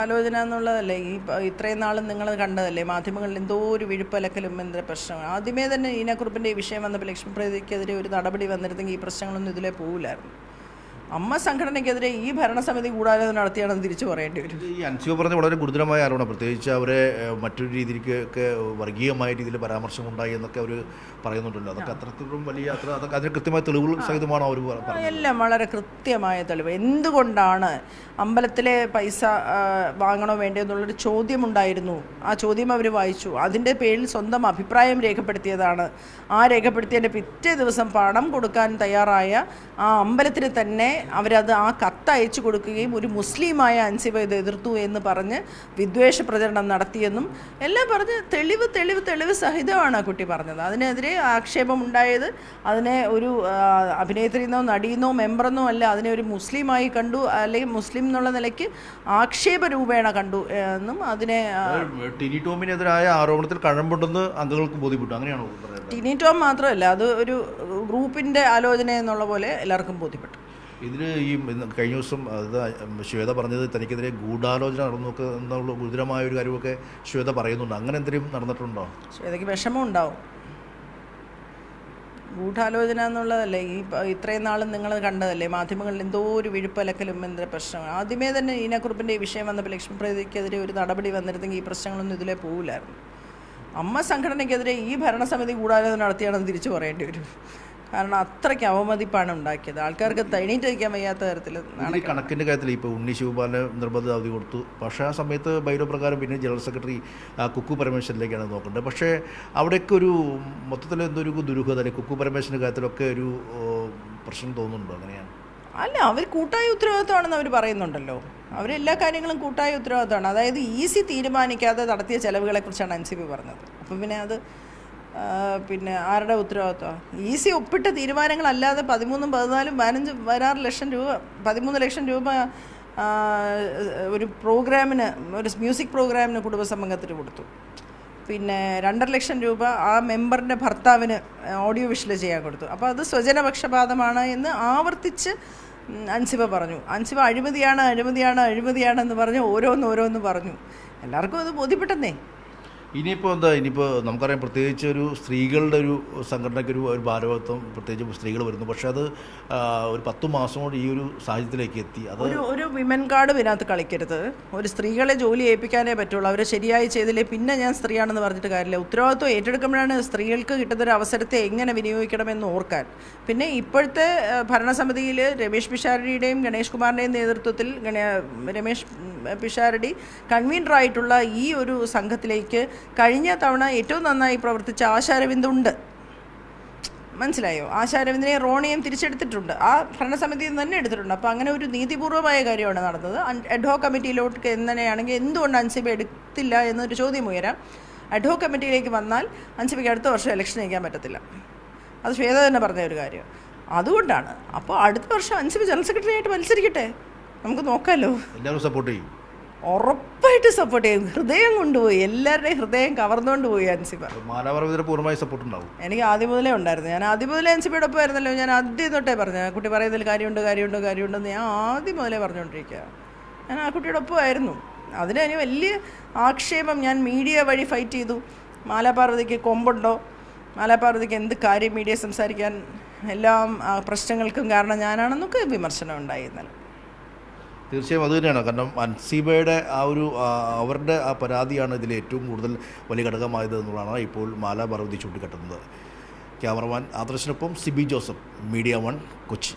ആലോചന എന്നുള്ളതല്ലേ ഇത്രയും നാളും നിങ്ങൾ കണ്ടതല്ലേ മാധ്യമങ്ങളിൽ എന്തോ ഒരു വിഴുപ്പലക്കലും എന്താ പ്രശ്നം. ആദ്യമേ തന്നെ ഈനക്കുറുപ്പിൻ്റെ ഈ വിഷയം വന്നപ്പോൾ ലക്ഷ്മിപ്രതിക്കെതിരെ ഒരു നടപടി വന്നിരുന്നെങ്കിൽ ഈ പ്രശ്നങ്ങളൊന്നും ഇതിലേ പോകില്ലായിരുന്നു. അമ്മ സംഘടനയ്ക്കെതിരെ ഈ ഭരണസമിതി ഗൂഢാലോചന നടത്തിയാണെന്ന് തിരിച്ചു പറയേണ്ടി വരും. ഈ അൻസിബ പറഞ്ഞ വളരെ ഗുരുതരമായ ആരോപണം, പ്രത്യേകിച്ച് അവരെ മറ്റൊരു രീതിയിലൊക്കെ വർഗീയമായ രീതിയിൽ പരാമർശം ഉണ്ടായി എന്നൊക്കെ അവർ പറയുന്നുണ്ടല്ലോ. അതൊക്കെ അത്രത്തോളം വലിയ അതൊക്കെ അതിന് കൃത്യമായ തെളിവുകൾ സഹിതമാണോ അവർ പറഞ്ഞത്? എല്ലാം വളരെ കൃത്യമായ തെളിവ്. എന്തുകൊണ്ടാണ് അമ്പലത്തിലെ പൈസ വാങ്ങണോ വേണ്ടോ എന്നുള്ളൊരു ചോദ്യമുണ്ടായിരുന്നു. ആ ചോദ്യം അവർ വായിച്ചു. അതിൻ്റെ പേരിൽ സ്വന്തം അഭിപ്രായം രേഖപ്പെടുത്തിയതാണ്. ആ രേഖപ്പെടുത്തിയതിൻ്റെ പിറ്റേ ദിവസം പണം കൊടുക്കാൻ തയ്യാറായ ആ അമ്പലത്തിന് തന്നെ അവരത് ആ കത്ത് അയച്ചു കൊടുക്കുകയും ഒരു മുസ്ലിമായ അൻസിബ ഇത് എതിർത്തു എന്ന് പറഞ്ഞ് വിദ്വേഷ പ്രചരണം നടത്തിയെന്നും എല്ലാം പറഞ്ഞ് തെളിവ് സഹിതമാണ് ആ കുട്ടി പറഞ്ഞത്. അതിനെതിരെ ആക്ഷേപം ഉണ്ടായത് അതിനെ ഒരു അഭിനേത്രിയെന്നോ നടിയെന്നോ മെമ്പറെന്നോ അല്ല, അതിനെ ഒരു മുസ്ലിമായി കണ്ടു, അല്ലെങ്കിൽ മുസ്ലിം എന്നുള്ള നിലയ്ക്ക് ആക്ഷേപ രൂപേണ കണ്ടു എന്നും അതിനെ ടിനി ടോമിനെതിരായ ആരോപണത്തിൽ കഴമ്പുണ്ടെന്ന് അംഗങ്ങൾക്ക് ബോധ്യപ്പെട്ടു. അങ്ങനെയാണോ? ടിനി ടോം മാത്രമല്ല, അത് ഒരു ഗ്രൂപ്പിൻ്റെ ആലോചന എന്നുള്ള പോലെ എല്ലാവർക്കും ബോധ്യപ്പെട്ടു. ഇതിന് ഈ കഴിഞ്ഞ ദിവസം അത് ശ്വേത പറഞ്ഞത് തനിക്കെതിരെ ഗൂഢാലോചന നടന്നൊക്കെ എന്നുള്ള ഗുരുതരമായ ഒരു കാര്യമൊക്കെ ശ്വേത പറയുന്നുണ്ട്. അങ്ങനെ എന്തെങ്കിലും നടന്നിട്ടുണ്ടോ? ശ്വേതയ്ക്ക് വിഷമം ഉണ്ടാവും. ഗൂഢാലോചന എന്നുള്ളതല്ലേ ഇത്രയും നാളും നിങ്ങൾ കണ്ടതല്ലേ മാധ്യമങ്ങളിൽ എന്തോ ഒരു വിഴുപ്പലക്കലും എന്താ പ്രശ്നം. ആദ്യമേ തന്നെ ഈനക്കുറുപ്പിൻ്റെ ഈ വിഷയം വന്നപ്പോൾ ലക്ഷ്മിപ്രതിക്കെതിരെ ഒരു നടപടി വന്നിരുന്നെങ്കിൽ ഈ പ്രശ്നങ്ങളൊന്നും ഇതിലേ പോകില്ലായിരുന്നു. അമ്മ സംഘടനയ്ക്കെതിരെ ഈ ഭരണസമിതി ഗൂഢാലോചന നടത്തിയാണെന്ന് തിരിച്ചു പറയേണ്ടി വരും. കാരണം അത്രയ്ക്ക് അവമതിപ്പാണ് ഉണ്ടാക്കിയത്. ആൾക്കാർക്ക് എണീറ്റ് വയ്ക്കാൻ വയ്യാത്ത തരത്തിൽ. ഈ കണക്കിൻ്റെ കാര്യത്തിൽ ഇപ്പോൾ ഉണ്ണി ശിവപാലിന് നിർബന്ധ അവധി കൊടുത്തു. പക്ഷേ ആ സമയത്ത് ബൈലോ പ്രകാരം പിന്നെ ജനറൽ സെക്രട്ടറി കുക്കു പരമേശ്വരനിലേക്കാണ് നോക്കേണ്ടത്. പക്ഷേ അവിടെയൊക്കെ ഒരു മൊത്തത്തിൽ എന്തൊരു ദുരൂഹത അല്ലെ കുക്കു പരമേശ്വരൻ്റെ കാര്യത്തിലൊക്കെ ഒരു പ്രശ്നം തോന്നുന്നുണ്ടോ? അങ്ങനെയാണ്? അല്ല, അവർ കൂട്ടായ ഉത്തരവാദിത്തമാണെന്ന് അവർ പറയുന്നുണ്ടല്ലോ. അവരെല്ലാ കാര്യങ്ങളും കൂട്ടായ ഉത്തരവാദിത്തമാണ്. അതായത് ഈസി തീരുമാനിക്കാതെ നടത്തിയ ചെലവുകളെക്കുറിച്ചാണ് അൻസിബി പറഞ്ഞത്. അപ്പം പിന്നെ അത് ആരുടെ ഉത്തരവാദിത്തമാണ്? ഈസി ഒപ്പിട്ട തീരുമാനങ്ങളല്ലാതെ 13, 14, 15, 16 ലക്ഷം രൂപ 13 ലക്ഷം രൂപ ഒരു പ്രോഗ്രാമിന്, ഒരു മ്യൂസിക് പ്രോഗ്രാമിന് കുടുംബസംഘത്തിന് കൊടുത്തു. പിന്നെ 2.5 ലക്ഷം രൂപ ആ മെമ്പറിൻ്റെ ഭർത്താവിന് ഓഡിയോ വിഷ്വൽ ചെയ്യാൻ കൊടുത്തു. അപ്പോൾ അത് സ്വജനപക്ഷപാതമാണ് എന്ന് ആവർത്തിച്ച് അൻസിബ പറഞ്ഞു. അൻസിബ അഴിമതിയാണെന്ന് പറഞ്ഞ് ഓരോന്ന് പറഞ്ഞു. എല്ലാവർക്കും അത് ബോധ്യപ്പെട്ടെന്നേ. ഇനിയിപ്പോൾ നമുക്കറിയാം, പ്രത്യേകിച്ച് ഒരു സ്ത്രീകളുടെ ഒരു സംഘടനയ്ക്ക് ഒരു ഭാരവാഹിത്വം പ്രത്യേകിച്ച് സ്ത്രീകൾ വരുന്നു. പക്ഷേ അത് ഒരു 10 മാസം കൊണ്ട് ഈ ഒരു സാഹചര്യത്തിലേക്ക് എത്തി. അത് ഒരു വിമൻ കാർഡ് ഇതിനകത്ത് കളിക്കരുത്. ഒരു സ്ത്രീകളെ ജോലി ഏൽപ്പിക്കാനേ പറ്റുള്ളൂ. അവരെ ശരിയായി ചെയ്തില്ലേ പിന്നെ ഞാൻ സ്ത്രീയാണെന്ന് പറഞ്ഞിട്ട് കാര്യമില്ല. ഉത്തരവാദിത്വം ഏറ്റെടുക്കുമ്പോഴാണ് സ്ത്രീകൾക്ക് കിട്ടുന്നൊരു അവസരത്തെ എങ്ങനെ വിനിയോഗിക്കണമെന്ന് ഓർക്കാൻ. പിന്നെ ഇപ്പോഴത്തെ ഭരണസമിതിയിൽ രമേശ് പിഷാരടിയുടെയും ഗണേഷ് കുമാറിൻ്റെയും നേതൃത്വത്തിൽ രമേശ് പിഷാരടി കൺവീനറായിട്ടുള്ള ഈ ഒരു സംഘത്തിലേക്ക് കഴിഞ്ഞ തവണ ഏറ്റവും നന്നായി പ്രവർത്തിച്ച ആശാരവിന്ദുണ്ട്. മനസ്സിലായോ? ആശാരവിന്ദിനെ റോണിയും തിരിച്ചെടുത്തിട്ടുണ്ട്. ആ ഭരണസമിതിയിൽ നിന്ന് തന്നെ എടുത്തിട്ടുണ്ട്. അപ്പോൾ അങ്ങനെ ഒരു നീതിപൂർവമായ കാര്യമാണ് നടന്നത്. അഡ്ഹോക് കമ്മിറ്റിയിലോട്ട് എങ്ങനെയാണെങ്കിൽ എന്തുകൊണ്ട് അൻസിബ എടുത്തില്ല എന്നൊരു ചോദ്യം ഉയരാം. അഡ്ഹോക് കമ്മിറ്റിയിലേക്ക് വന്നാൽ അൻസിബയ്ക്ക് അടുത്ത വർഷം ഇലക്ഷൻ നയിക്കാൻ പറ്റത്തില്ല. അത് ശ്വേത തന്നെ പറഞ്ഞ ഒരു കാര്യം. അതുകൊണ്ടാണ്. അപ്പോൾ അടുത്ത വർഷം അൻസിബ ജനറൽ സെക്രട്ടറി ആയിട്ട് മത്സരിക്കട്ടെ, നമുക്ക് നോക്കാമല്ലോ. എല്ലാവരും സപ്പോർട്ട് ചെയ്യും, ഉറപ്പായിട്ട് സപ്പോർട്ട് ചെയ്യും. ഹൃദയം കൊണ്ടുപോയി, എല്ലാവരുടെയും ഹൃദയം കവർന്നുകൊണ്ട് പോയി അൻസിബ. പൂർണ്ണമായി സപ്പോർട്ട് ഉണ്ടാവും. എനിക്ക് ആദ്യം മുതലേ ഉണ്ടായിരുന്നു. ഞാൻ ആദ്യം മുതലേ അൻസിബയോടൊപ്പം ആയിരുന്നല്ലോ. ഞാൻ ആദ്യം തൊട്ടേ പറഞ്ഞു കുട്ടി പറയുന്നതിൽ കാര്യമുണ്ടെന്ന് ഞാൻ ആദ്യം മുതലേ പറഞ്ഞുകൊണ്ടിരിക്കുക. ഞാൻ ആ കുട്ടിയോടൊപ്പം ആയിരുന്നു. അതിന് വലിയ ആക്ഷേപം ഞാൻ മീഡിയ വഴി ഫൈറ്റ് ചെയ്തു. മാലാപാർവതിക്ക് കൊമ്പുണ്ടോ, മാലാപാർവതിക്ക് എന്ത് കാര്യം മീഡിയ സംസാരിക്കാൻ, എല്ലാം പ്രശ്നങ്ങൾക്കും കാരണം ഞാനാണെന്നൊക്കെ വിമർശനം ഉണ്ടായി ഇന്നലെ. തീർച്ചയായും അത് തന്നെയാണ്. കാരണം അൻസിബയുടെ അവരുടെ ആ പരാതിയാണ് ഇതിൽ ഏറ്റവും കൂടുതൽ വലിയ ഘടകമായത് എന്നുള്ളതാണ് ഇപ്പോൾ മാലാപാർവതി ചൂണ്ടിക്കാട്ടുന്നത്. ക്യാമറമാൻ ആദർശിനൊപ്പം സിബി ജോസഫ്, മീഡിയ 1, കൊച്ചി.